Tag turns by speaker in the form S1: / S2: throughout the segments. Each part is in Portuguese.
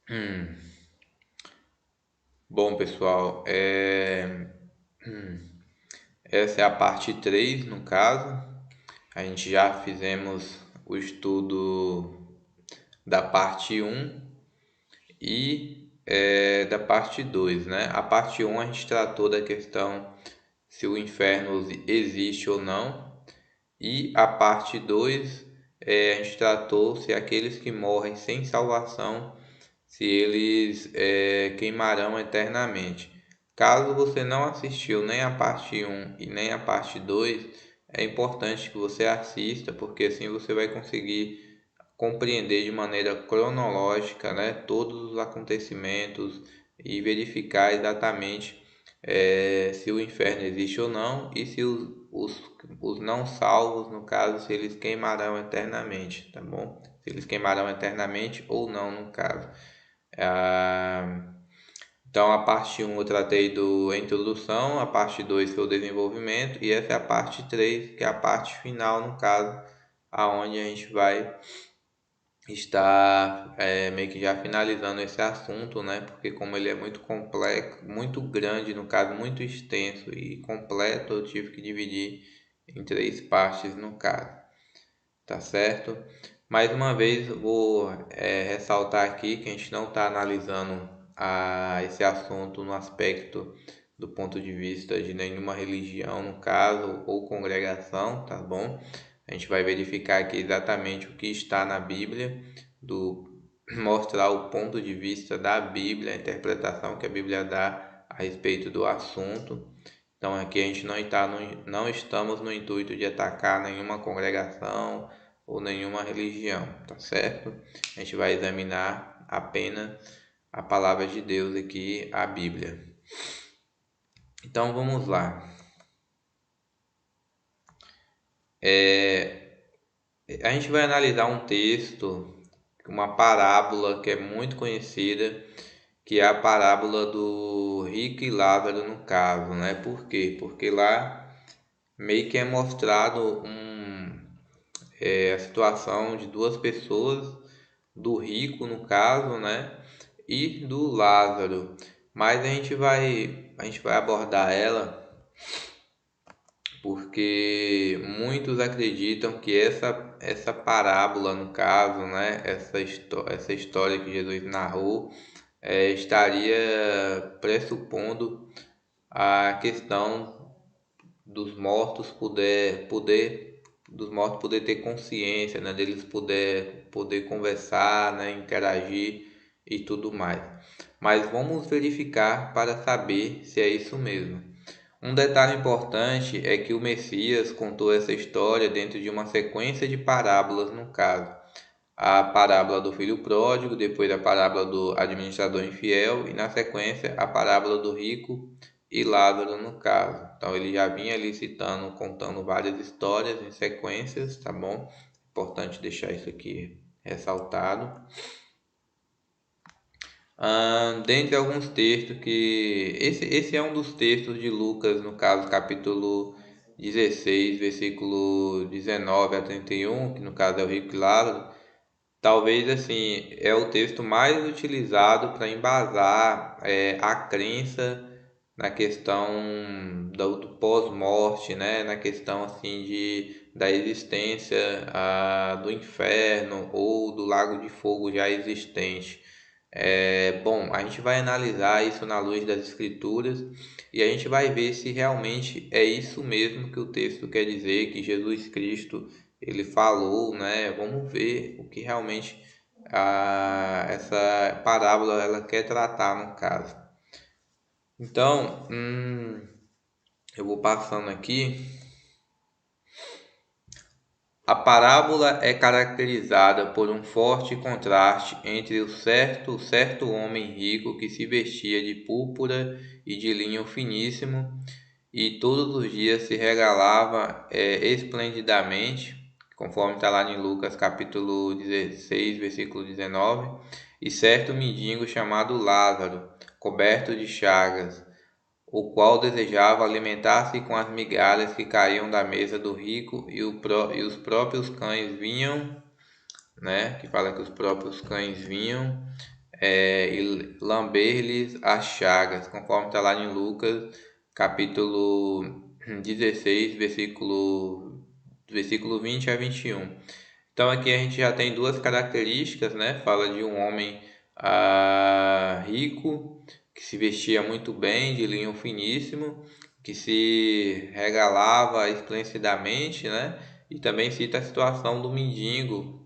S1: Hum, Bom, pessoal, essa é a parte 3 no caso. A gente já fizemos o estudo da parte um e da parte 2, né? A parte um a gente tratou da questão se o inferno existe ou não, e a parte 2 a gente tratou se aqueles que morrem sem salvação, se eles queimarão eternamente. Caso você não assistiu nem a parte um e nem a parte 2, é importante que você assista, porque assim você vai conseguir compreender de maneira cronológica, né, todos os acontecimentos e verificar exatamente se o inferno existe ou não, e se os não salvos, no caso, se eles queimarão eternamente, tá bom? Se eles queimarão eternamente ou não, no caso. Ah, então, a parte um eu tratei do introdução, a parte 2 foi o desenvolvimento, e essa é a parte 3 que é a parte final, no caso, aonde a gente vai estar meio que já finalizando esse assunto, né? Porque como ele é muito complexo, muito grande, no caso, muito extenso e completo, eu tive que dividir em três partes no caso, tá certo? Mais uma vez, eu vou ressaltar aqui que a gente não está analisando esse assunto no aspecto do ponto de vista de nenhuma religião, no caso, ou congregação, tá bom? A gente vai verificar aqui exatamente o que está na Bíblia, mostrar o ponto de vista da Bíblia, a interpretação que a Bíblia dá a respeito do assunto. Então aqui a gente não estamos no intuito de atacar nenhuma congregação ou nenhuma religião, tá certo? A gente vai examinar apenas a palavra de Deus aqui, a Bíblia. Então vamos lá. A gente vai analisar um texto, uma parábola que é muito conhecida, que é a parábola do rico e Lázaro no caso, né? Por quê? Porque lá meio que é mostrado a situação de duas pessoas, do rico no caso, né? E do Lázaro. Mas a gente vai abordar ela porque muitos acreditam que essa parábola, no caso, né, essa história que Jesus narrou, estaria pressupondo a questão dos mortos poder ter consciência, né, deles poder conversar, né, interagir e tudo mais. Mas vamos verificar para saber se é isso mesmo. Um detalhe importante é que o Messias contou essa história dentro de uma sequência de parábolas, no caso, a parábola do filho pródigo, depois a parábola do administrador infiel e na sequência a parábola do rico e Lázaro no caso. Então ele já vinha ali citando, contando várias histórias em sequências, tá bom? Importante deixar isso aqui ressaltado. Dentre alguns textos que esse é um dos textos de Lucas, no caso capítulo 16, versículo 19 a 31, que no caso é o rico e Lázaro. Talvez assim é o texto mais utilizado para embasar a crença na questão do pós-morte, né? Na questão assim da existência do inferno ou do lago de fogo já existente. Bom, a gente vai analisar isso na luz das escrituras e a gente vai ver se realmente é isso mesmo que o texto quer dizer, que Jesus Cristo ele falou, né? Vamos ver o que realmente essa parábola ela quer tratar no caso. Então, eu vou passando aqui. A parábola é caracterizada por um forte contraste entre o certo homem rico que se vestia de púrpura e de linho finíssimo e todos os dias se regalava esplendidamente, conforme está lá em Lucas capítulo 16, versículo 19, e certo mendigo chamado Lázaro, coberto de chagas, o qual desejava alimentar-se com as migalhas que caíam da mesa do rico e os próprios cães vinham, né? Que fala que os próprios cães vinham e lamber-lhes as chagas, conforme está lá em Lucas, capítulo 16, versículo 20 a 21. Então aqui a gente já tem duas características, né? Fala de um homem rico, que se vestia muito bem, de linho finíssimo, que se regalava esplendidamente, né? E também cita a situação do mendigo,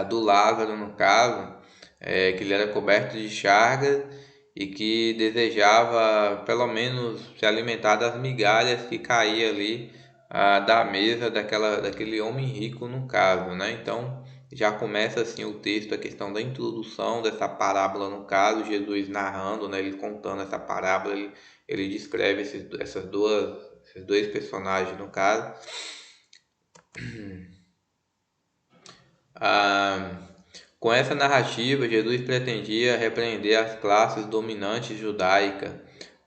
S1: do Lázaro no caso, que ele era coberto de chagas e que desejava pelo menos se alimentar das migalhas que caía ali da mesa daquele homem rico no caso, né? Então já começa assim o texto, a questão da introdução dessa parábola no caso, Jesus narrando, né? Ele contando essa parábola, ele descreve esses dois personagens no caso. Ah, com essa narrativa, Jesus pretendia repreender as classes dominantes judaicas,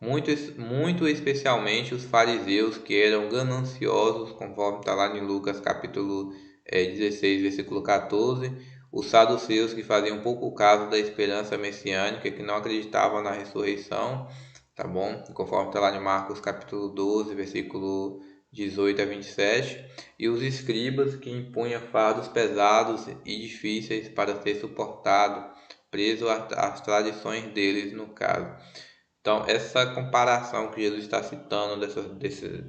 S1: muito especialmente os fariseus, que eram gananciosos, conforme está lá em Lucas capítulo 16, versículo 14, os saduceus, que faziam pouco caso da esperança messiânica, que não acreditavam na ressurreição, tá bom? Conforme está lá em Marcos capítulo 12, versículo 18 a 27, e os escribas, que impunham fardos pesados e difíceis para ser suportado, preso às tradições deles no caso. Então, essa comparação que Jesus está citando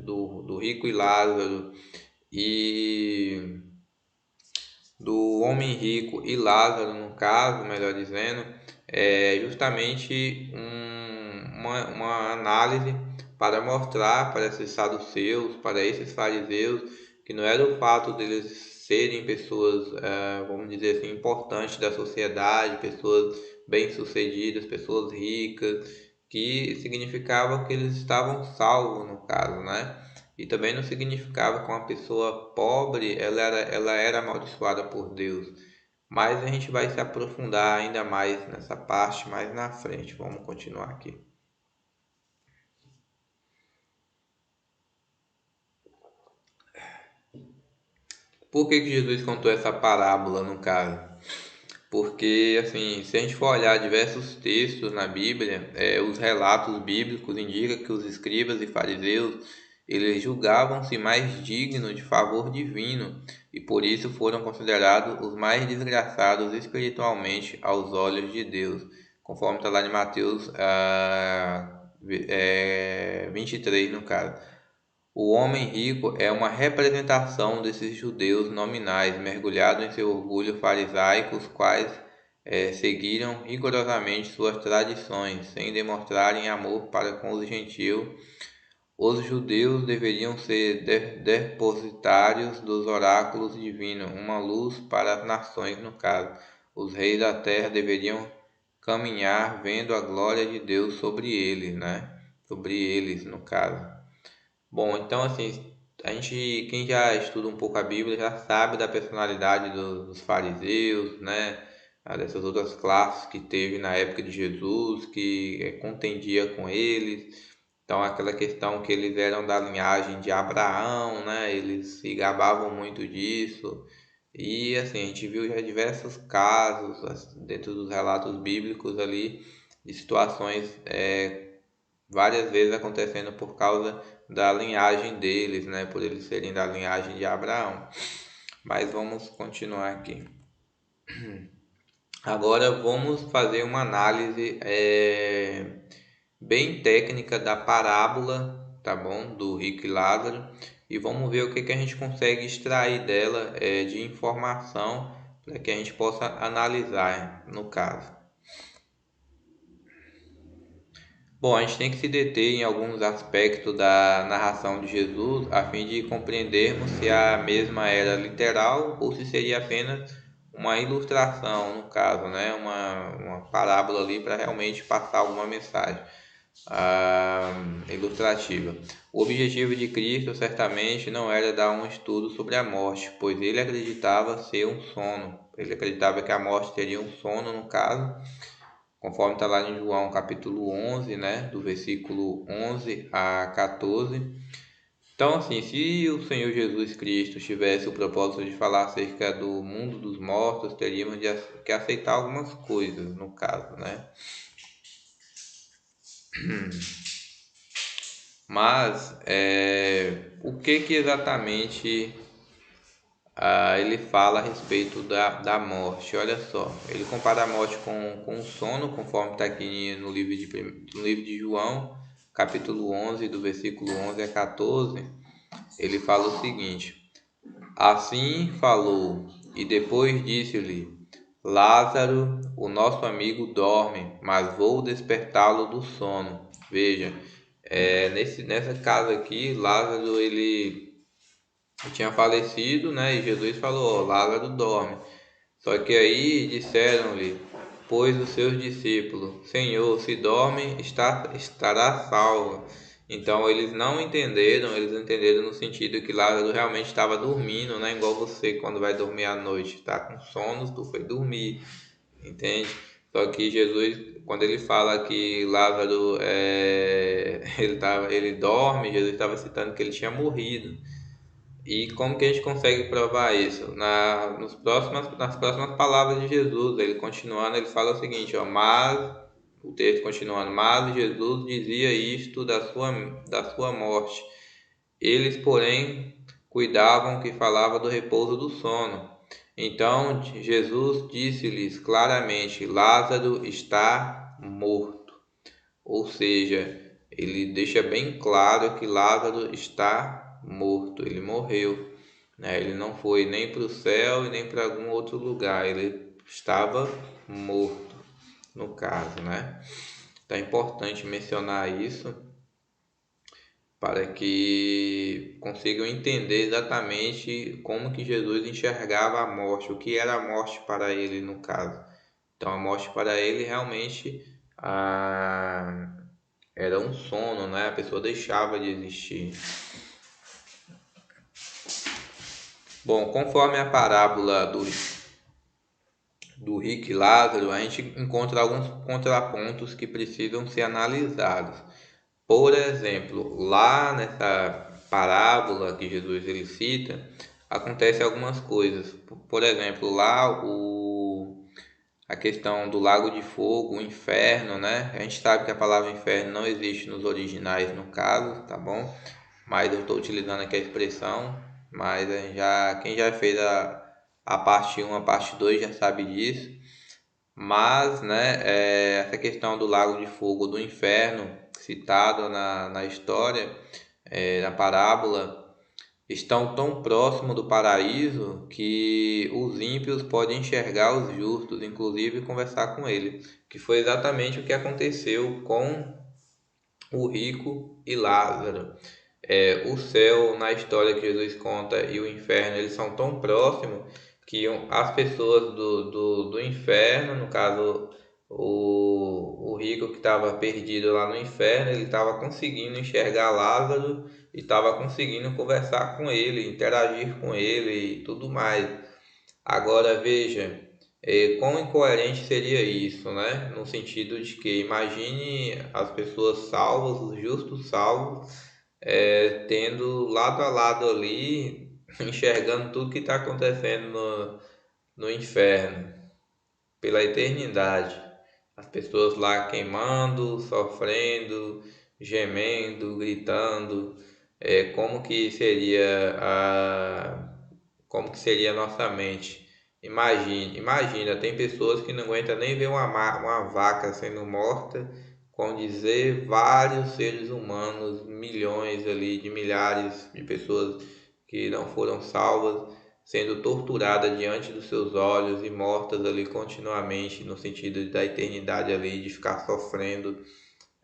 S1: do rico e Lázaro e do homem rico e Lázaro, no caso, melhor dizendo, é justamente uma análise para mostrar para esses saduceus, para esses fariseus, que não era o fato deles serem pessoas, vamos dizer assim, importantes da sociedade, pessoas bem-sucedidas, pessoas ricas, que significava que eles estavam salvos, no caso, né? E também não significava que uma pessoa pobre ela era amaldiçoada por Deus. Mas a gente vai se aprofundar ainda mais nessa parte mais na frente. Vamos continuar aqui. Por que Jesus contou essa parábola no caso? Porque, assim, se a gente for olhar diversos textos na Bíblia, os relatos bíblicos indicam que os escribas e fariseus, eles julgavam-se mais dignos de favor divino e por isso foram considerados os mais desgraçados espiritualmente aos olhos de Deus, conforme está lá em Mateus 23 no caso. O homem rico é uma representação desses judeus nominais, mergulhados em seu orgulho farisaico, os quais seguiram rigorosamente suas tradições, sem demonstrarem amor para com os gentios. Os judeus deveriam ser depositários dos oráculos divinos, uma luz para as nações, no caso. Os reis da terra deveriam caminhar vendo a glória de Deus sobre eles, né? Sobre eles, no caso. Bom, então assim, quem já estuda um pouco a Bíblia já sabe da personalidade dos fariseus, né? Dessas outras classes que teve na época de Jesus, que contendia com eles. Então, aquela questão que eles eram da linhagem de Abraão, né? Eles se gabavam muito disso. E assim, a gente viu já diversos casos dentro dos relatos bíblicos ali, de situações várias vezes acontecendo por causa da linhagem deles, né? Por eles serem da linhagem de Abraão. Mas vamos continuar aqui. Agora vamos fazer uma análise bem técnica da parábola, tá bom? Do rico e Lázaro. E vamos ver o que a gente consegue extrair dela de informação para que a gente possa analisar no caso. Bom, a gente tem que se deter em alguns aspectos da narração de Jesus a fim de compreendermos se a mesma era literal ou se seria apenas uma ilustração, no caso, né? Uma parábola ali para realmente passar alguma mensagem ilustrativa. O objetivo de Cristo certamente não era dar um estudo sobre a morte, pois ele acreditava ser um sono. Ele acreditava que a morte seria um sono, no caso, conforme está lá em João capítulo 11, né, do versículo 11 a 14. Então, assim, se o Senhor Jesus Cristo tivesse o propósito de falar acerca do mundo dos mortos, teríamos que aceitar algumas coisas, no caso, né? Mas, o que exatamente ele fala a respeito da morte? Olha só, ele compara a morte com o sono, conforme está aqui no livro de João, capítulo 11, do versículo 11 a 14. Ele fala o seguinte: assim falou, e depois disse-lhe: Lázaro, o nosso amigo, dorme, mas vou despertá-lo do sono. Veja, nessa casa aqui, Lázaro ele tinha falecido, né? E Jesus falou: Lázaro dorme. Só que aí disseram-lhe, pois os seus discípulos: Senhor, se dorme, estará salvo. Então eles não entenderam, eles entenderam no sentido que Lázaro realmente estava dormindo, né? Igual você quando vai dormir à noite, tá com sono, tu foi dormir, entende? Só que Jesus, quando ele fala que Lázaro ele dorme, Jesus estava citando que ele tinha morrido. E como que a gente consegue provar isso? Nas próximas palavras de Jesus, ele continuando, ele fala o seguinte, ó, o texto continuando, mas Jesus dizia isto da sua morte. Eles, porém, cuidavam que falava do repouso do sono. Então Jesus disse-lhes claramente, Lázaro está morto. Ou seja, ele deixa bem claro que Lázaro está morto, ele morreu, né? Ele não foi nem para o céu e nem para algum outro lugar, ele estava morto, no caso, né? Então é importante mencionar isso para que consigam entender exatamente como que Jesus enxergava a morte, o que era a morte para ele no caso. Então a morte para ele realmente era um sono, né? A pessoa deixava de existir. Bom, conforme a parábola do rico e Lázaro, a gente encontra alguns contrapontos que precisam ser analisados. Por exemplo, lá nessa parábola que Jesus ele cita, acontece algumas coisas. Por exemplo, lá a questão do lago de fogo, o inferno, né? A gente sabe que a palavra inferno não existe nos originais no caso, tá bom? Mas eu estou utilizando aqui a expressão, mas quem já fez a parte 1, a parte 2 já sabe disso. Mas, né, essa questão do lago de fogo do inferno, citado na história, na parábola, estão tão próximo do paraíso que os ímpios podem enxergar os justos, inclusive conversar com ele, que foi exatamente o que aconteceu com o rico e Lázaro. O céu, na história que Jesus conta, e o inferno, eles são tão próximos que as pessoas do inferno, no caso o rico que estava perdido lá no inferno, ele estava conseguindo enxergar Lázaro e estava conseguindo conversar com ele, interagir com ele e tudo mais. Agora veja, quão incoerente seria isso, né? No sentido de que imagine as pessoas salvas, os justos salvos, tendo lado a lado ali, enxergando tudo que está acontecendo no inferno, pela eternidade. As pessoas lá queimando, sofrendo, gemendo, gritando. Como que seria como que seria a nossa mente? Imagina, tem pessoas que não aguentam nem ver uma vaca sendo morta, com dizer vários seres humanos, milhões ali, de milhares de pessoas que não foram salvas, sendo torturadas diante dos seus olhos e mortas ali continuamente, no sentido da eternidade ali, de ficar sofrendo,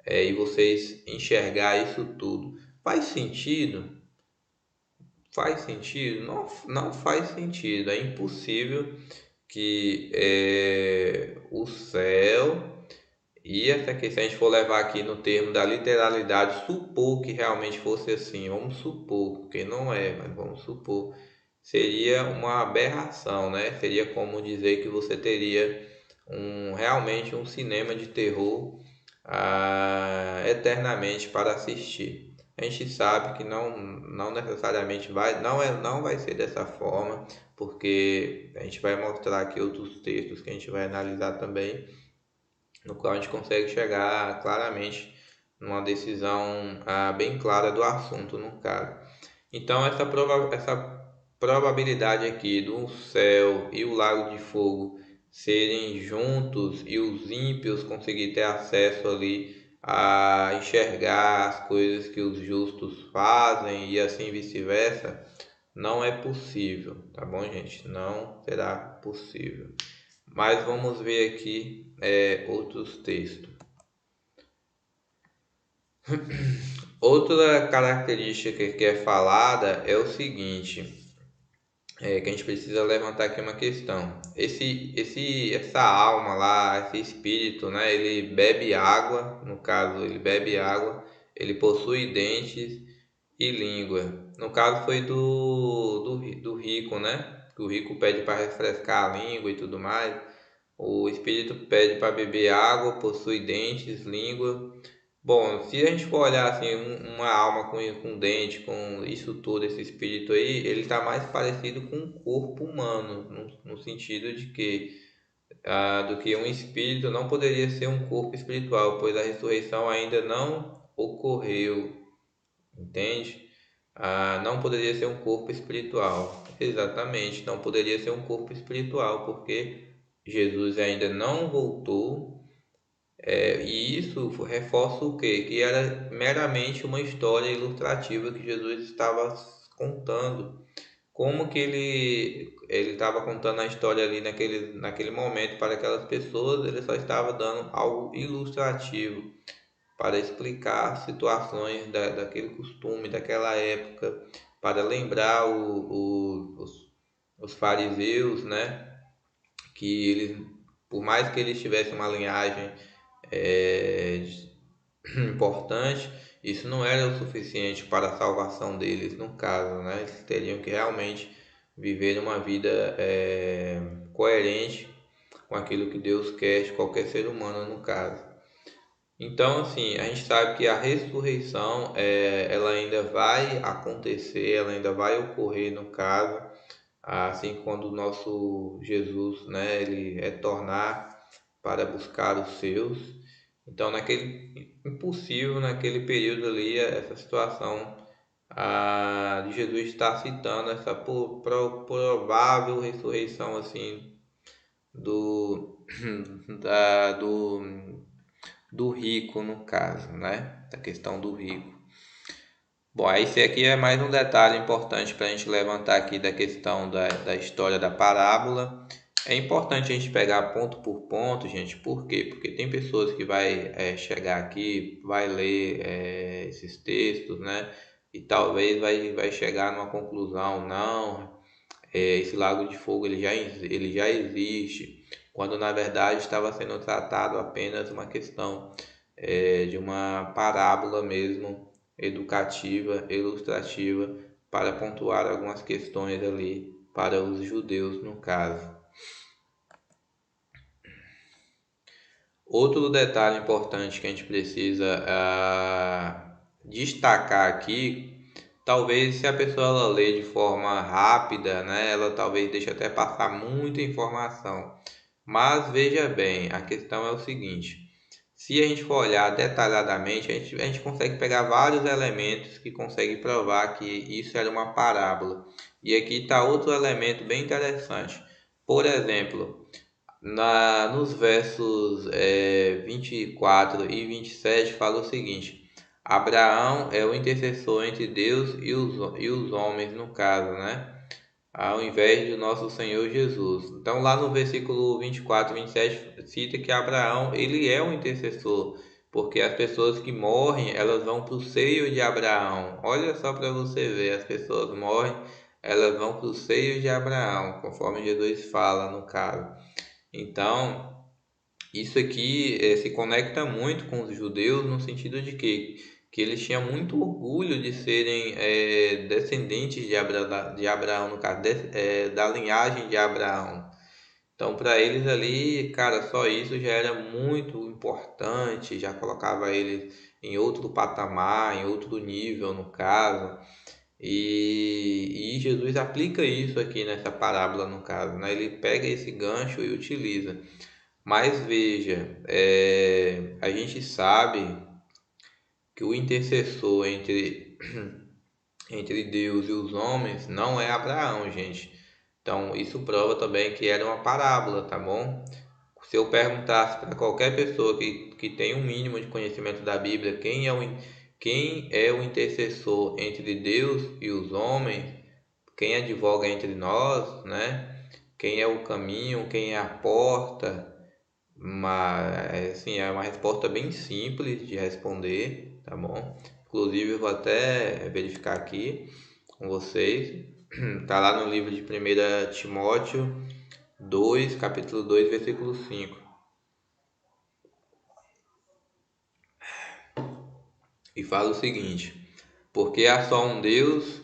S1: e vocês enxergar isso tudo. Faz sentido? Faz sentido? Não, não faz sentido. É impossível que o céu e essa questão, se a gente for levar aqui no termo da literalidade, supor que realmente fosse assim, vamos supor, porque não é, mas vamos supor, seria uma aberração, né? Seria como dizer que você teria realmente um cinema de terror eternamente para assistir. A gente sabe que não necessariamente não vai ser dessa forma, porque a gente vai mostrar aqui outros textos que a gente vai analisar também, no qual a gente consegue chegar claramente numa decisão bem clara do assunto, no caso. Então, essa probabilidade aqui do céu e o lago de fogo serem juntos e os ímpios conseguirem ter acesso ali a enxergar as coisas que os justos fazem e assim vice-versa, não é possível, tá bom, gente? Não será possível. Mas vamos ver aqui outros textos. Outra característica que é falada é o seguinte, que a gente precisa levantar aqui uma questão. Essa alma lá, esse espírito, né? Ele bebe água, no caso, ele bebe água, ele possui dentes e língua. No caso foi do rico, né? O rico pede para refrescar a língua e tudo mais. O espírito pede para beber água, possui dentes, língua. Bom, se a gente for olhar assim, uma alma com dente, com isso tudo, esse espírito aí, ele está mais parecido com um corpo humano, no sentido de que do que um espírito não poderia ser um corpo espiritual, pois a ressurreição ainda não ocorreu, entende? Não poderia ser um corpo espiritual, exatamente, não poderia ser um corpo espiritual, porque Jesus ainda não voltou. E isso reforça o quê? Que era meramente uma história ilustrativa que Jesus estava contando. Como que ele estava contando a história ali naquele momento para aquelas pessoas, ele só estava dando algo ilustrativo para explicar situações daquele costume, daquela época, para lembrar os fariseus, né? Que eles, por mais que eles tivessem uma linhagem é, importante, isso não era o suficiente para a salvação deles, no caso, né? Eles teriam que realmente viver uma vida coerente com aquilo que Deus quer de qualquer ser humano, no caso. Então, assim, a gente sabe que a ressurreição ela ainda vai acontecer, ela ainda vai ocorrer, no caso, assim quando o nosso Jesus, né, ele retornar para buscar os seus. Então, naquele impossível, naquele período ali, essa situação de Jesus estar citando essa provável ressurreição assim do da, do rico, no caso, né? Da questão do rico. Bom, esse aqui é mais um detalhe importante para a gente levantar aqui da questão da história da parábola. É importante a gente pegar ponto por ponto, gente. Por quê? Porque tem pessoas que vai chegar aqui, vai ler esses textos, né? E talvez vai chegar numa conclusão, não, esse lago de fogo ele já existe, quando na verdade estava sendo tratado apenas uma questão de uma parábola mesmo, educativa, ilustrativa, para pontuar algumas questões ali para os judeus no caso. Outro detalhe importante que a gente precisa destacar aqui, talvez se a pessoa ela lê de forma rápida, né, ela talvez deixe até passar muita informação. Mas veja bem, a questão é o seguinte: se a gente for olhar detalhadamente, a gente consegue pegar vários elementos que conseguem provar que isso era uma parábola. E aqui está outro elemento bem interessante. Por exemplo, nos versos 24 e 27 fala o seguinte: Abraão é o intercessor entre Deus e os homens, no caso, né? Ao invés do nosso Senhor Jesus. Então, lá no versículo 24 e 27 cita que Abraão, ele é um intercessor, porque as pessoas que morrem, elas vão para o seio de Abraão. Olha só para você ver, as pessoas morrem, elas vão para o seio de Abraão, conforme Jesus fala no caso. Então, isso aqui se conecta muito com os judeus no sentido de que eles tinham muito orgulho de serem descendentes de Abraão, no caso, da linhagem de Abraão. Então, para eles ali, cara, só isso já era muito importante, já colocava eles em outro patamar, em outro nível, no caso. E Jesus aplica isso aqui nessa parábola, no caso, né? Ele pega esse gancho e utiliza. Mas veja, a gente sabe que o intercessor entre Deus e os homens não é Abraão, gente. Então, isso prova também que era uma parábola, tá bom? Se eu perguntasse para qualquer pessoa que tem um mínimo de conhecimento da Bíblia, quem é o intercessor entre Deus e os homens, quem advoga entre nós, né? Quem é o caminho, quem é a porta, assim, é uma resposta bem simples de responder, tá bom? Inclusive, eu vou até verificar aqui com vocês. Tá lá no livro de 1 Timóteo 2, capítulo 2, versículo 5. E fala o seguinte: porque há só um Deus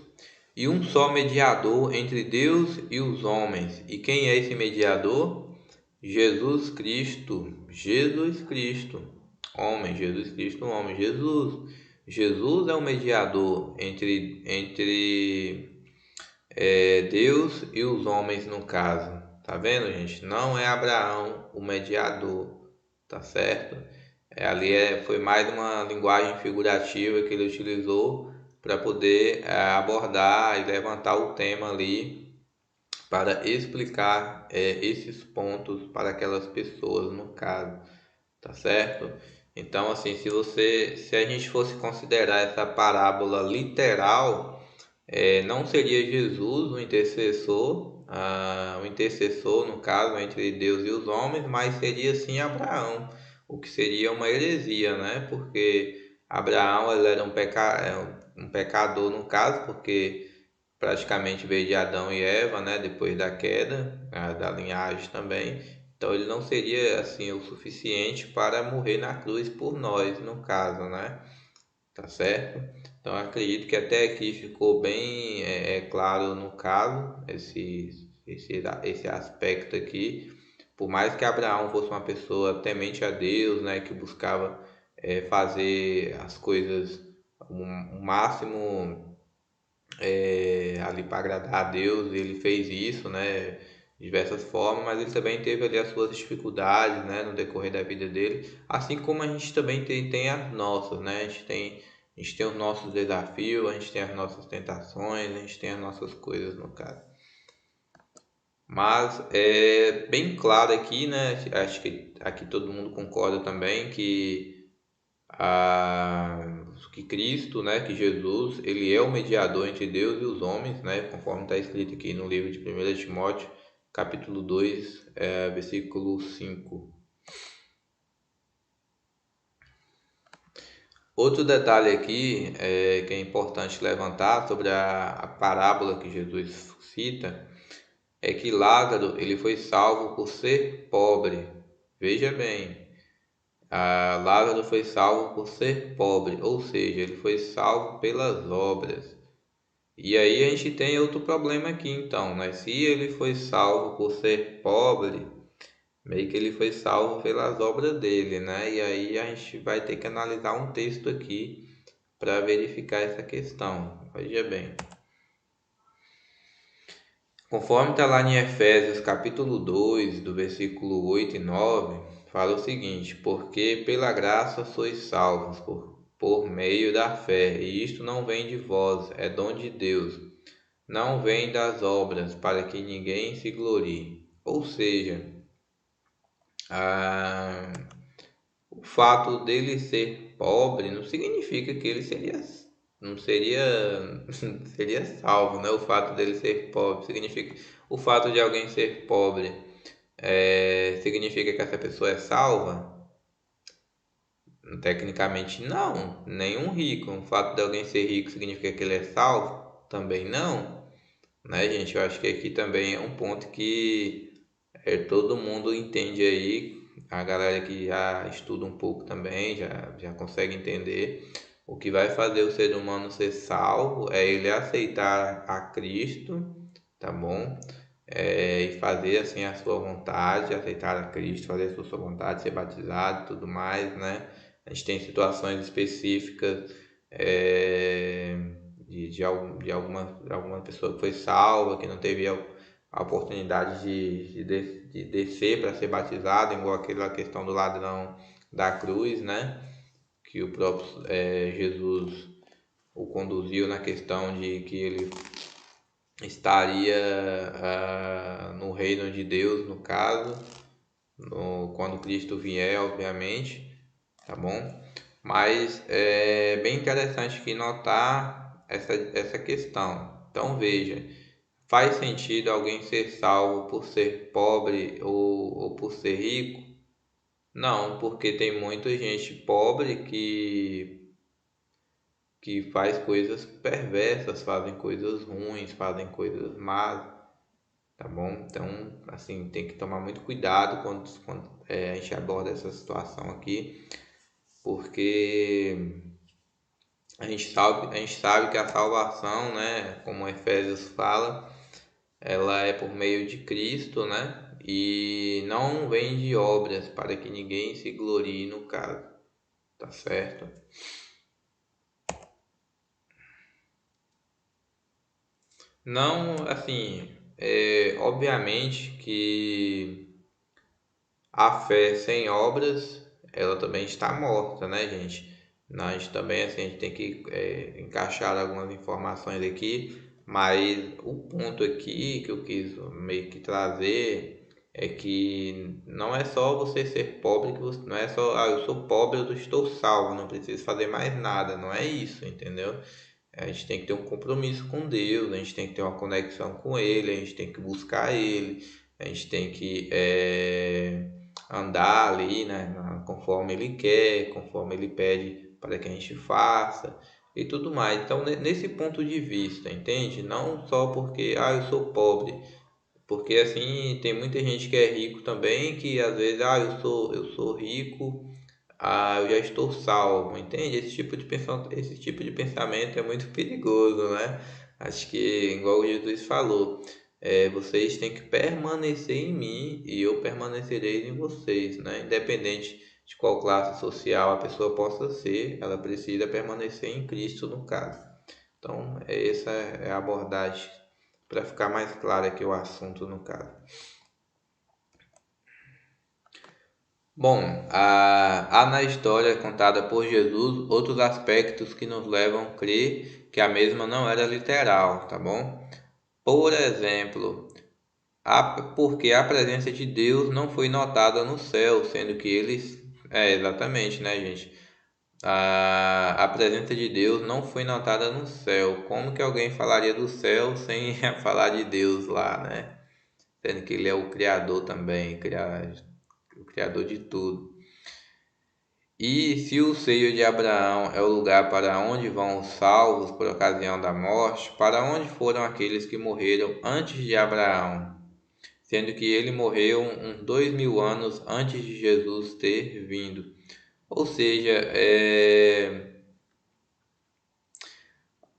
S1: e um só mediador entre Deus e os homens. E quem é esse mediador? Jesus Cristo. Jesus Cristo. Homem, Jesus Cristo, homem. Jesus. Jesus é o mediador entre Deus e os homens, no caso. Tá vendo, gente? Não é Abraão o mediador, tá certo? Foi mais uma linguagem figurativa que ele utilizou para poder abordar e levantar o tema ali para explicar esses pontos para aquelas pessoas, no caso, tá certo? Então, assim, se a gente fosse considerar essa parábola literal, não seria Jesus o intercessor, no caso, entre Deus e os homens, mas seria sim Abraão, o que seria uma heresia, né? Porque Abraão, ele era um pecador, no caso, porque praticamente veio de Adão e Eva, né? Depois da queda, da linhagem também. Então ele não seria assim o suficiente para morrer na cruz por nós, no caso, né? Tá certo? Então acredito que até aqui ficou bem claro, no caso, esse aspecto aqui. Por mais que Abraão fosse uma pessoa temente a Deus, né, que buscava fazer as coisas o máximo ali para agradar a Deus, ele fez isso, né, de diversas formas, mas ele também teve ali as suas dificuldades, né, no decorrer da vida dele, assim como a gente também tem as nossas, né, a gente tem os nossos desafios, a gente tem as nossas tentações, a gente tem as nossas coisas, no caso. Mas é bem claro aqui, né, acho que aqui todo mundo concorda também que Cristo, né, que Jesus, ele é o mediador entre Deus e os homens, né, conforme está escrito aqui no livro de 1 Timóteo, capítulo 2, versículo 5. Outro detalhe aqui que é importante levantar sobre a parábola que Jesus cita é que Lázaro ele foi salvo por ser pobre. Veja bem, Lázaro foi salvo por ser pobre, ou seja, ele foi salvo pelas obras. E aí a gente tem outro problema aqui então, né? Se ele foi salvo por ser pobre, meio que ele foi salvo pelas obras dele, né? E aí a gente vai ter que analisar um texto aqui para verificar essa questão. Veja bem. Conforme está lá em Efésios capítulo 2, do versículo 8 e 9, fala o seguinte: porque pela graça sois salvos por meio da fé, e isto não vem de vós, é dom de Deus, não vem das obras, para que ninguém se glorie. Ou seja, ah, o fato dele ser pobre não significa que ele não seria, seria salvo, né? O fato dele ser pobre significa, o fato de alguém ser pobre significa que essa pessoa é salva? Tecnicamente não, nenhum rico. O fato de alguém ser rico significa que ele é salvo? Também não, né, gente? Eu acho que aqui também é um ponto que todo mundo entende aí, a galera que já estuda um pouco também, já consegue entender. O que vai fazer o ser humano ser salvo é ele aceitar a Cristo, tá bom? E fazer assim a sua vontade, aceitar a Cristo, fazer a sua vontade, ser batizado e tudo mais, né? A gente tem situações específicas de alguma pessoa que foi salva, que não teve a oportunidade de descer para ser batizado, igual aquela questão do ladrão da cruz, né? Que o próprio Jesus o conduziu na questão de que ele estaria no reino de Deus, no caso, quando Cristo vier, obviamente, tá bom? Mas é bem interessante aqui notar essa questão. Então veja, faz sentido alguém ser salvo por ser pobre ou por ser rico? Não, porque tem muita gente pobre que faz coisas perversas, fazem coisas ruins, fazem coisas más, tá bom? Então, assim, tem que tomar muito cuidado quando a gente aborda essa situação aqui, porque a gente sabe que a salvação, né, como Efésios fala, ela é por meio de Cristo, né? E não vem de obras para que ninguém se glorie no caso, tá certo? Não, assim, obviamente que a fé sem obras, ela também está morta, né, gente? Nós também, assim, a gente tem que encaixar algumas informações aqui, mas o ponto aqui que eu quis meio que trazer é que não é só você ser pobre, não é só, eu sou pobre, eu estou salvo, não preciso fazer mais nada, não é isso, entendeu? A gente tem que ter um compromisso com Deus, a gente tem que ter uma conexão com Ele, a gente tem que buscar Ele, a gente tem que andar ali, né, conforme Ele quer, conforme Ele pede para que a gente faça e tudo mais. Então, nesse ponto de vista, entende? Não só porque eu sou pobre, porque assim tem muita gente que é rico também, que às vezes eu sou rico, eu já estou salvo, entende? Esse tipo de pensamento é muito perigoso, né? Acho que, igual Jesus falou, vocês têm que permanecer em mim e eu permanecerei em vocês, né? Independente de qual classe social a pessoa possa ser, ela precisa permanecer em Cristo, no caso. Então, essa é a abordagem para ficar mais claro aqui o assunto, no caso. Bom, há na história contada por Jesus outros aspectos que nos levam a crer que a mesma não era literal, tá bom? Por exemplo, porque a presença de Deus não foi notada no céu, sendo que eles. Exatamente, né, gente? A presença de Deus não foi notada no céu. Como que alguém falaria do céu sem falar de Deus lá, né? Sendo que Ele é o Criador também, o Criador de tudo. E se o seio de Abraão é o lugar para onde vão os salvos por ocasião da morte, para onde foram aqueles que morreram antes de Abraão? Sendo que ele morreu uns 2000 anos antes de Jesus ter vindo. Ou seja,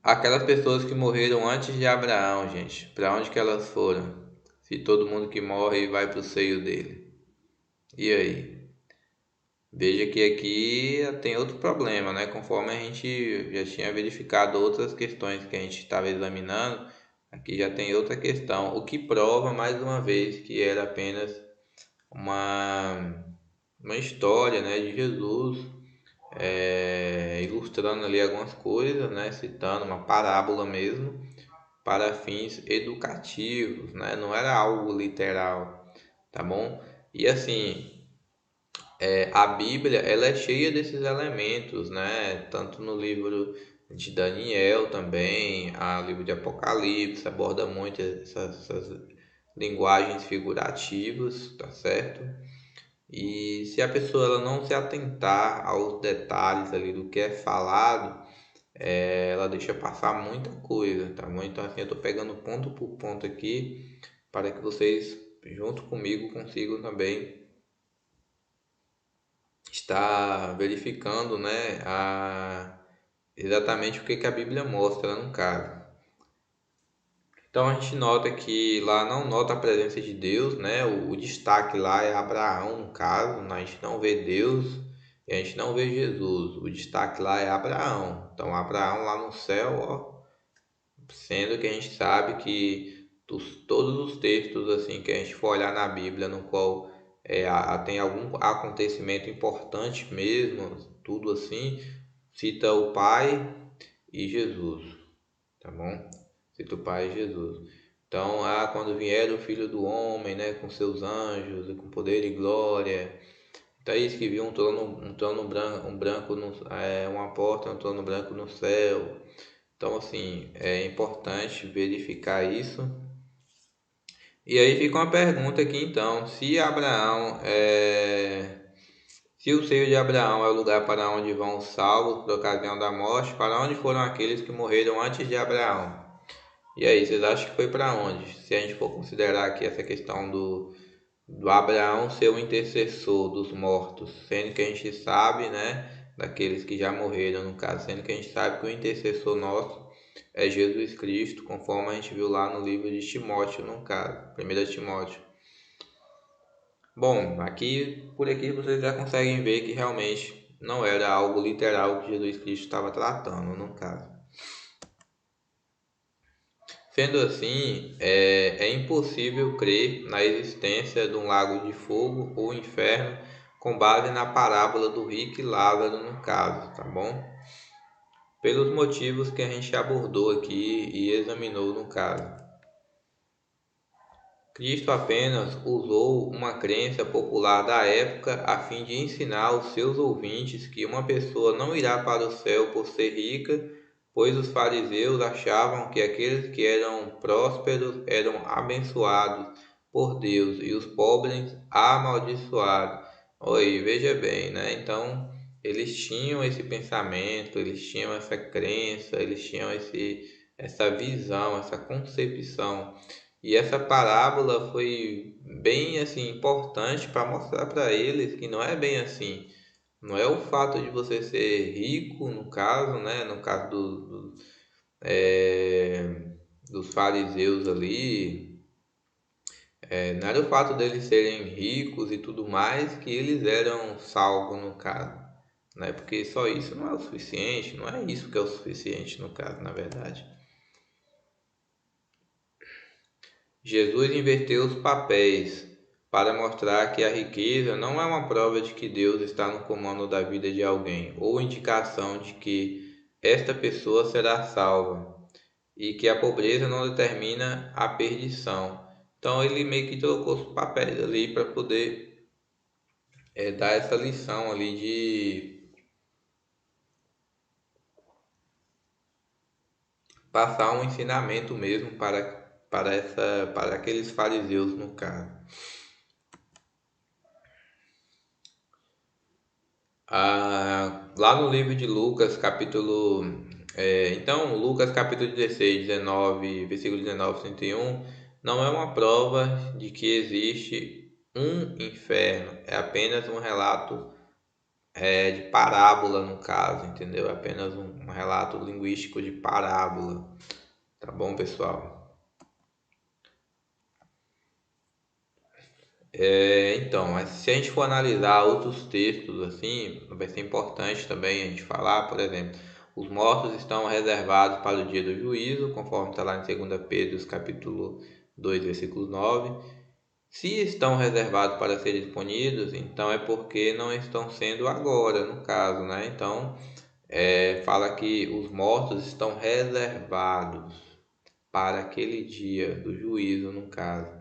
S1: aquelas pessoas que morreram antes de Abraão, gente, para onde que elas foram? Se todo mundo que morre vai para o seio dele. E aí? Veja que aqui tem outro problema, né? Conforme a gente já tinha verificado outras questões que a gente estava examinando, aqui já tem outra questão, o que prova mais uma vez que era apenas uma, uma história, né, de Jesus, ilustrando ali algumas coisas, né, citando uma parábola mesmo, para fins educativos, né? Não era algo literal, tá bom? E assim, a Bíblia ela é cheia desses elementos, né? Tanto no livro de Daniel também, o livro de Apocalipse aborda muito essas linguagens figurativas, tá certo? E se a pessoa ela não se atentar aos detalhes ali do que é falado, ela deixa passar muita coisa, tá bom? Então assim, eu tô pegando ponto por ponto aqui para que vocês, junto comigo, consigam também está verificando, né, exatamente o que a Bíblia mostra no caso. Então a gente nota que lá não nota a presença de Deus, né? O destaque lá é Abraão, no caso, né? A gente não vê Deus, e a gente não vê Jesus. O destaque lá é Abraão. Então, Abraão lá no céu, ó, sendo que a gente sabe que todos os textos assim que a gente for olhar na Bíblia, no qual tem algum acontecimento importante mesmo, tudo assim, cita o Pai e Jesus, tá bom? Cita o Pai e Jesus. Então, quando vier o Filho do Homem, né, com seus anjos e com poder e glória. Então é isso que viu um trono branco, uma porta, um trono branco no céu. Então, assim, é importante verificar isso. E aí fica uma pergunta aqui, então, se o seio de Abraão é o lugar para onde vão os salvos por ocasião da morte, para onde foram aqueles que morreram antes de Abraão? E aí, vocês acham que foi para onde? Se a gente for considerar aqui essa questão do Abraão ser o intercessor dos mortos, sendo que a gente sabe, né, daqueles que já morreram, no caso, sendo que a gente sabe que o intercessor nosso é Jesus Cristo, conforme a gente viu lá no livro de Timóteo, no caso, 1 Timóteo. Bom, por aqui vocês já conseguem ver que realmente não era algo literal que Jesus Cristo estava tratando, no caso. Sendo assim, é impossível crer na existência de um lago de fogo ou inferno com base na parábola do rico e Lázaro, no caso, tá bom? Pelos motivos que a gente abordou aqui e examinou no caso. Cristo apenas usou uma crença popular da época a fim de ensinar aos seus ouvintes que uma pessoa não irá para o céu por ser rica, pois os fariseus achavam que aqueles que eram prósperos eram abençoados por Deus e os pobres amaldiçoados. Oi, veja bem, né? Então, eles tinham esse pensamento, eles tinham essa crença, eles tinham essa visão, essa concepção. E essa parábola foi bem assim importante para mostrar para eles que não é bem assim. Não é o fato de você ser rico, no caso, né? No caso dos fariseus ali, não era o fato deles serem ricos e tudo mais que eles eram salvos, no caso, né? Porque só isso não é o suficiente, não é isso que é o suficiente, no caso, na verdade. Jesus inverteu os papéis para mostrar que a riqueza não é uma prova de que Deus está no comando da vida de alguém ou indicação de que esta pessoa será salva e que a pobreza não determina a perdição. Então ele meio que trocou os papéis ali para poder dar essa lição ali de passar um ensinamento mesmo para aqueles fariseus no caso. Lá no livro de Lucas, então, Lucas capítulo 16, 19, versículo 19, 31, não é uma prova de que existe um inferno, é apenas um relato de parábola no caso, entendeu? É apenas um relato linguístico de parábola, tá bom, pessoal? Então, mas se a gente for analisar outros textos assim, vai ser importante também a gente falar, por exemplo, os mortos estão reservados para o dia do juízo, conforme está lá em 2 Pedro, capítulo 2, versículo 9. Se estão reservados para serem punidos, então é porque não estão sendo agora, no caso, né? Então, fala que os mortos estão reservados para aquele dia do juízo, no caso.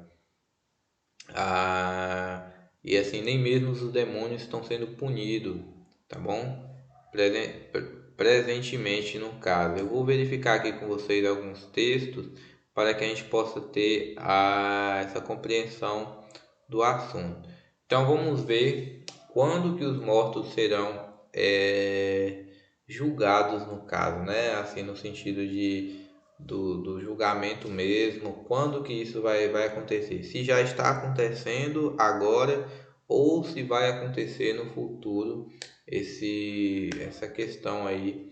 S1: E assim, nem mesmo os demônios estão sendo punidos, tá bom? Presentemente, no caso. Eu vou verificar aqui com vocês alguns textos para que a gente possa ter essa compreensão do assunto. Então, vamos ver quando que os mortos serão julgados, no caso, né? Assim, no sentido do julgamento mesmo, quando que isso vai acontecer, se já está acontecendo agora ou se vai acontecer no futuro essa questão aí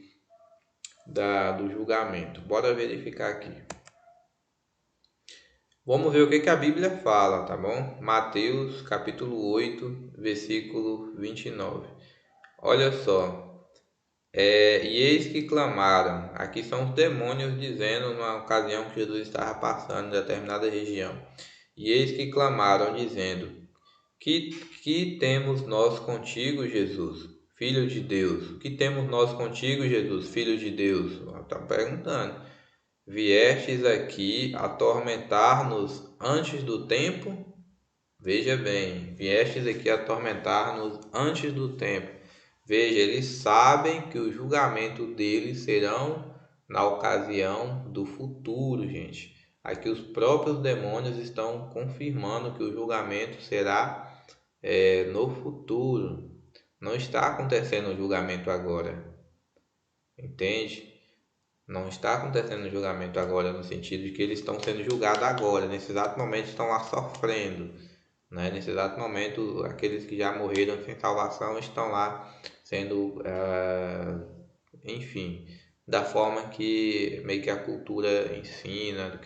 S1: do julgamento. Bora verificar aqui. Vamos ver o que a Bíblia fala, tá bom? Mateus capítulo 8, versículo 29. Olha só. E eis que clamaram. Aqui são os demônios dizendo numa ocasião que Jesus estava passando em determinada região. E eis que clamaram, dizendo: Que, que temos nós contigo, Jesus, Filho de Deus? Que temos nós contigo, Jesus, Filho de Deus? Estão perguntando. Viestes aqui atormentar-nos antes do tempo? Veja bem, viestes aqui atormentar-nos antes do tempo. Veja, eles sabem que o julgamento deles serão na ocasião do futuro, gente. Aqui os próprios demônios estão confirmando que o julgamento será no futuro. Não está acontecendo o julgamento agora, entende? Não está acontecendo o julgamento agora no sentido de que eles estão sendo julgados agora, nesse exato momento estão lá sofrendo, né? Nesse exato momento, aqueles que já morreram sem salvação estão lá sendo, enfim, da forma que meio que a cultura ensina,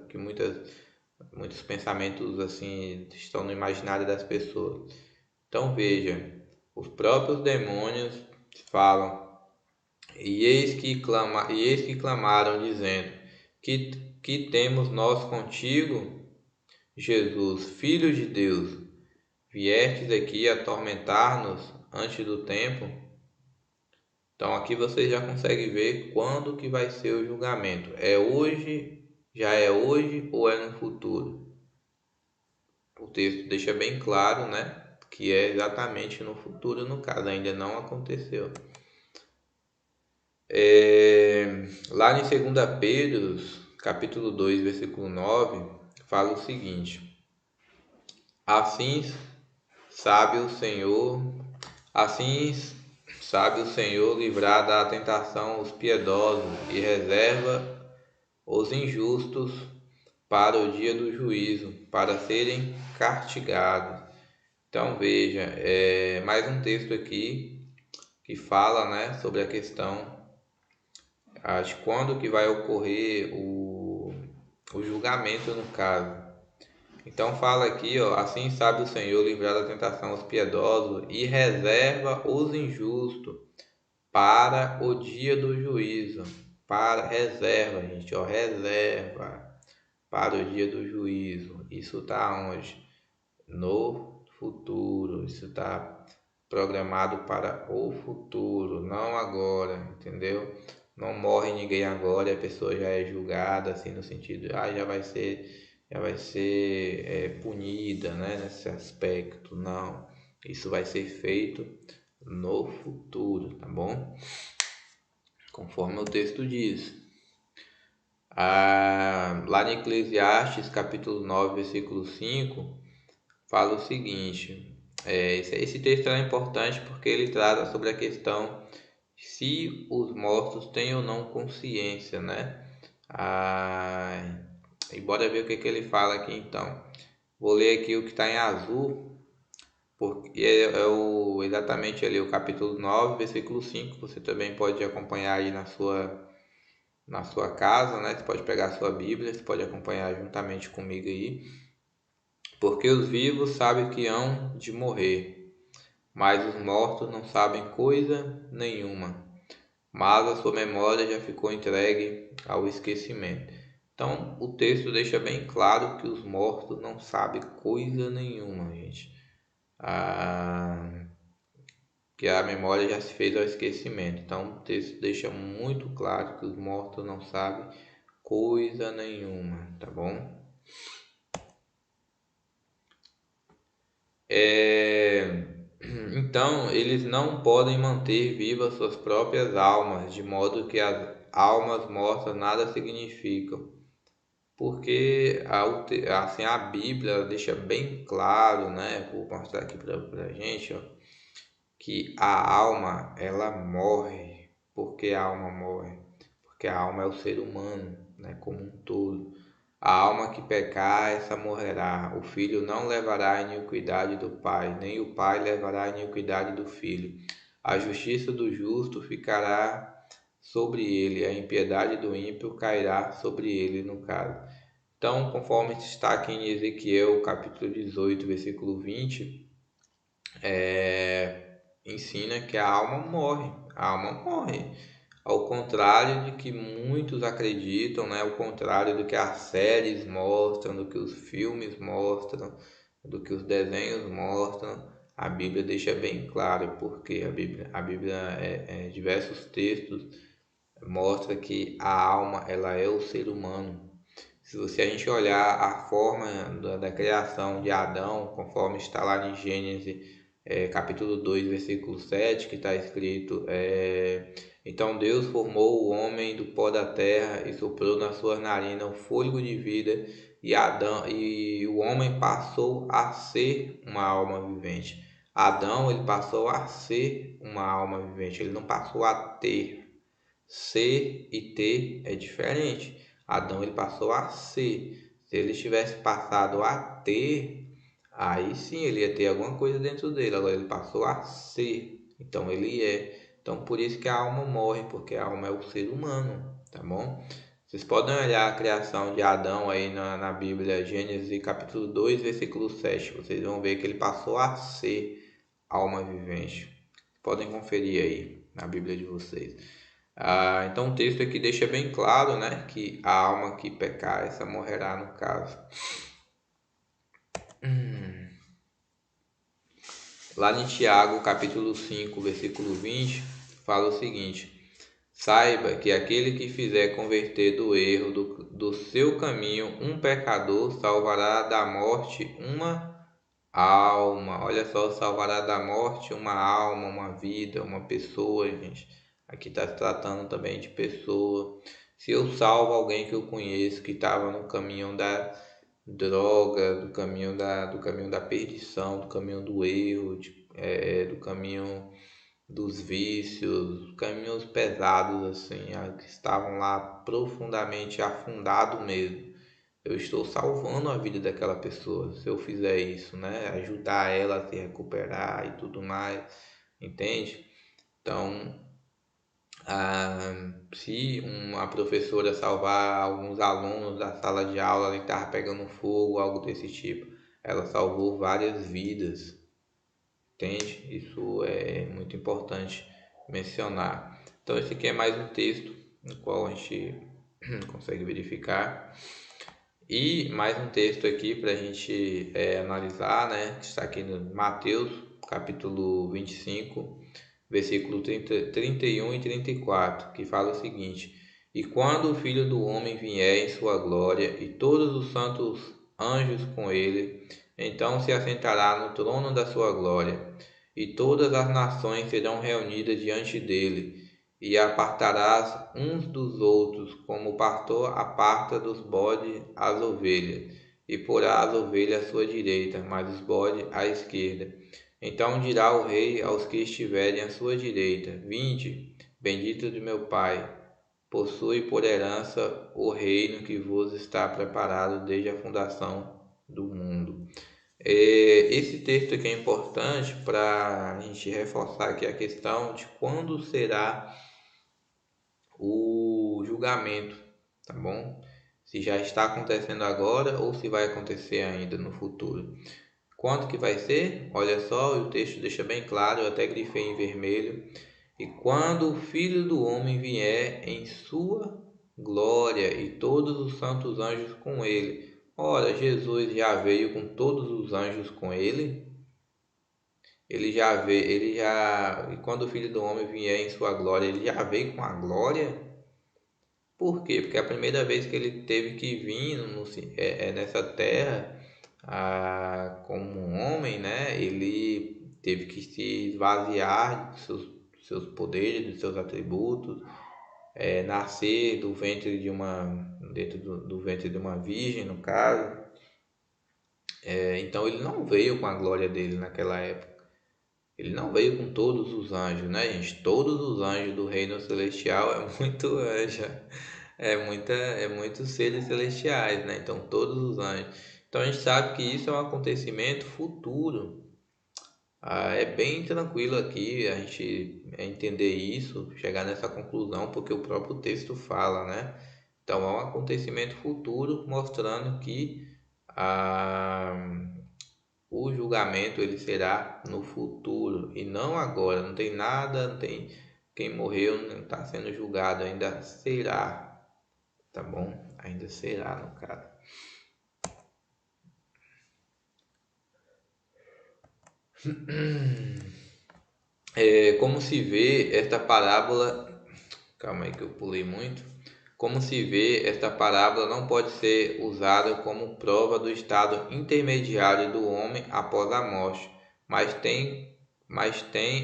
S1: que muitos pensamentos assim estão no imaginário das pessoas. Então veja, os próprios demônios falam, e eis que clamaram, dizendo: que temos nós contigo, Jesus, Filho de Deus? Viestes aqui atormentar-nos antes do tempo? Então aqui você já consegue ver quando que vai ser o julgamento. É hoje, já é hoje ou é no futuro? O texto deixa bem claro, né? Que é exatamente no futuro, no caso, ainda não aconteceu. Lá em 2 Pedro, capítulo 2, versículo 9, fala o seguinte: Assim sabe o Senhor, assim sabe o Senhor livrar da tentação os piedosos e reserva os injustos para o dia do juízo, para serem castigados. Então veja, mais um texto aqui que fala, né, sobre a questão de quando que vai ocorrer o julgamento no caso. Então fala aqui, ó, assim sabe o Senhor livrar da tentação os piedosos e reserva os injustos para o dia do juízo. Para reserva, gente, ó, reserva para o dia do juízo. Isso está onde? No futuro. Isso está programado para o futuro, não agora, entendeu? Não morre ninguém agora e a pessoa já é julgada, assim, no sentido, já vai ser punida, né, nesse aspecto. Não, isso vai ser feito no futuro, tá bom? Conforme o texto diz. Lá em Eclesiastes, capítulo 9, versículo 5, fala o seguinte, esse texto é importante porque ele trata sobre a questão se os mortos têm ou não consciência, né? E bora ver o que ele fala aqui então. Vou ler aqui o que está em azul, porque exatamente ali o capítulo 9, versículo 5. Você também pode acompanhar aí na sua casa, né? Você pode pegar a sua Bíblia, você pode acompanhar juntamente comigo aí. Porque os vivos sabem que hão de morrer, mas os mortos não sabem coisa nenhuma, mas a sua memória já ficou entregue ao esquecimento. Então, o texto deixa bem claro que os mortos não sabem coisa nenhuma, gente. Que a memória já se fez ao esquecimento. Então, o texto deixa muito claro que os mortos não sabem coisa nenhuma, tá bom? Então, eles não podem manter vivas suas próprias almas, de modo que as almas mortas nada significam. Porque assim, a Bíblia deixa bem claro, né? Vou mostrar aqui pra gente, ó, que a alma ela morre. Por que a alma morre? Porque a alma é o ser humano, né? Como um todo. A alma que pecar, essa morrerá. O filho não levará a iniquidade do pai, nem o pai levará a iniquidade do filho. A justiça do justo ficará sobre ele, a impiedade do ímpio cairá sobre ele, no caso. Então, conforme está aqui em Ezequiel, capítulo 18, versículo 20, ensina que a alma morre. A alma morre. Ao contrário de que muitos acreditam, né? Ao contrário do que as séries mostram, do que os filmes mostram, do que os desenhos mostram, a Bíblia deixa bem claro, porque a Bíblia diversos textos mostra que a alma ela é o ser humano. Se a gente olhar a forma da criação de Adão, conforme está lá em Gênesis capítulo 2 versículo 7 que está escrito: então Deus formou o homem do pó da terra e soprou na sua narina o fôlego de vida, e o homem passou a ser uma alma vivente. Adão, ele passou a ser uma alma vivente, ele não passou a ter. Ser e ter é diferente. Adão, ele passou a ser. Se ele tivesse passado a ter, aí sim ele ia ter alguma coisa dentro dele. Agora ele passou a ser. Então ele é. Então por isso que a alma morre, porque a alma é o ser humano, tá bom? Vocês podem olhar a criação de Adão aí na Bíblia, Gênesis capítulo 2 versículo 7. Vocês vão ver que ele passou a ser alma vivente. Podem conferir aí na Bíblia de vocês. Então o texto aqui deixa bem claro, né, que a alma que pecar, essa morrerá no caso. Lá em Tiago, capítulo 5, versículo 20, fala o seguinte: saiba que aquele que fizer converter do erro do seu caminho um pecador, salvará da morte uma alma. Olha só, salvará da morte uma alma, uma vida, uma pessoa, gente. Aqui está se tratando também de pessoa. Se eu salvo alguém que eu conheço que estava no caminho da droga, do caminho da perdição, do caminho do erro, do caminho dos vícios, caminhos pesados assim, que estavam lá profundamente afundados mesmo. Eu estou salvando a vida daquela pessoa se eu fizer isso, né? Ajudar ela a se recuperar e tudo mais, entende? Então, se uma professora salvar alguns alunos da sala de aula que estavam pegando fogo, algo desse tipo, ela salvou várias vidas, entende? Isso é muito importante mencionar. Então, esse aqui é mais um texto no qual a gente consegue verificar. E mais um texto aqui para a gente analisar, né? Que está aqui no Mateus, capítulo 25, versículo 31 e 34, que fala o seguinte: e quando o Filho do Homem vier em sua glória, e todos os santos anjos com ele, então se assentará no trono da sua glória, e todas as nações serão reunidas diante dele, e apartarás uns dos outros, como o pastor aparta dos bodes as ovelhas, e porá as ovelhas à sua direita, mas os bodes à esquerda. Então dirá o rei aos que estiverem à sua direita: vinde, bendito de meu Pai, possui por herança o reino que vos está preparado desde a fundação do mundo. Esse texto aqui é importante para a gente reforçar aqui a questão de quando será o julgamento, tá bom? Se já está acontecendo agora ou se vai acontecer ainda no futuro. Quanto que vai ser? Olha só, o texto deixa bem claro, eu até grifei em vermelho. E quando o Filho do Homem vier em sua glória e todos os santos anjos com ele. Ora, Jesus já veio com todos os anjos com ele. E quando o Filho do Homem vier em sua glória, ele já veio com a glória. Por quê? Porque a primeira vez que ele teve que vir nessa terra, como um homem, né? Ele teve que se esvaziar dos seus poderes, dos seus atributos, nascer dentro do ventre de uma virgem, no caso. Então ele não veio com a glória dele naquela época. Ele não veio com todos os anjos, né, gente? Todos os anjos do reino celestial é muito anjo, muitos seres celestiais, né? Então todos os anjos. Então a gente sabe que isso é um acontecimento futuro. É bem tranquilo aqui a gente entender isso, chegar nessa conclusão, porque o próprio texto fala, né? Então é um acontecimento futuro mostrando que a O julgamento ele será no futuro e não agora. Não tem nada, não tem quem morreu, não está sendo julgado, ainda será, tá bom? Ainda será no caso. Como se vê esta parábola, calma aí que eu pulei muito. Como se vê, esta parábola não pode ser usada como prova do estado intermediário do homem após a morte, mas tem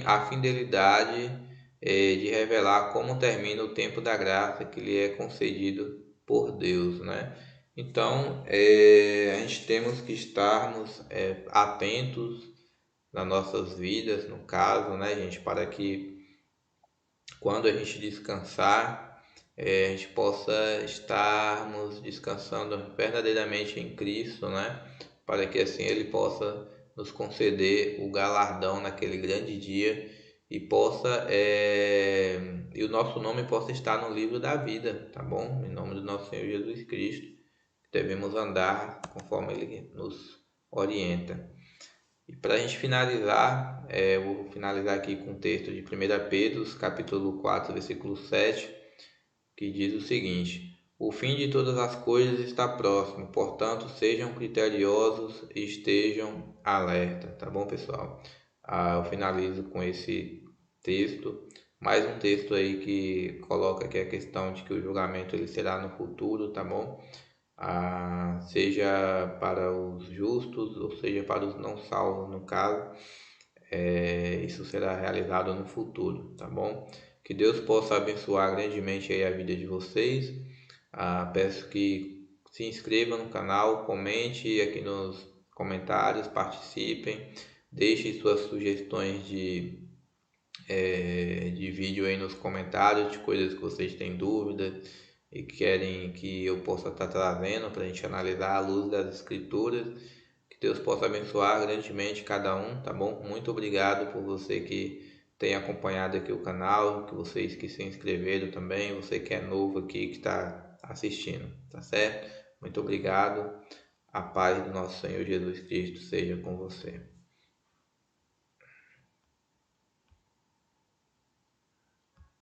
S1: a finalidade de revelar como termina o tempo da graça que lhe é concedido por Deus, né? Então, a gente temos que estarmos atentos nas nossas vidas, no caso, né, gente, para que quando a gente descansar, a gente possa estarmos descansando verdadeiramente em Cristo, né? Para que assim Ele possa nos conceder o galardão naquele grande dia e e o nosso nome possa estar no livro da vida, tá bom? Em nome do nosso Senhor Jesus Cristo, devemos andar conforme Ele nos orienta. E para a gente finalizar, eu vou finalizar aqui com o texto de 1 Pedro, capítulo 4, versículo 7, que diz o seguinte: o fim de todas as coisas está próximo, portanto, sejam criteriosos e estejam alerta, tá bom, pessoal? Eu finalizo com esse texto, mais um texto aí que coloca aqui a questão de que o julgamento ele será no futuro, tá bom? Seja para os justos ou seja para os não salvos, no caso, isso será realizado no futuro, tá bom? Que Deus possa abençoar grandemente aí a vida de vocês. Peço que se inscrevam no canal, comente aqui nos comentários, participem, deixem suas sugestões de vídeo aí nos comentários, de coisas que vocês têm dúvida e querem que eu possa estar trazendo para a gente analisar à luz das escrituras. Que Deus possa abençoar grandemente cada um, tá bom? Muito obrigado por você que tem acompanhado aqui o canal, que vocês que se inscreveram também, você que é novo aqui, que está assistindo, tá certo? Muito obrigado. A paz do nosso Senhor Jesus Cristo seja com você.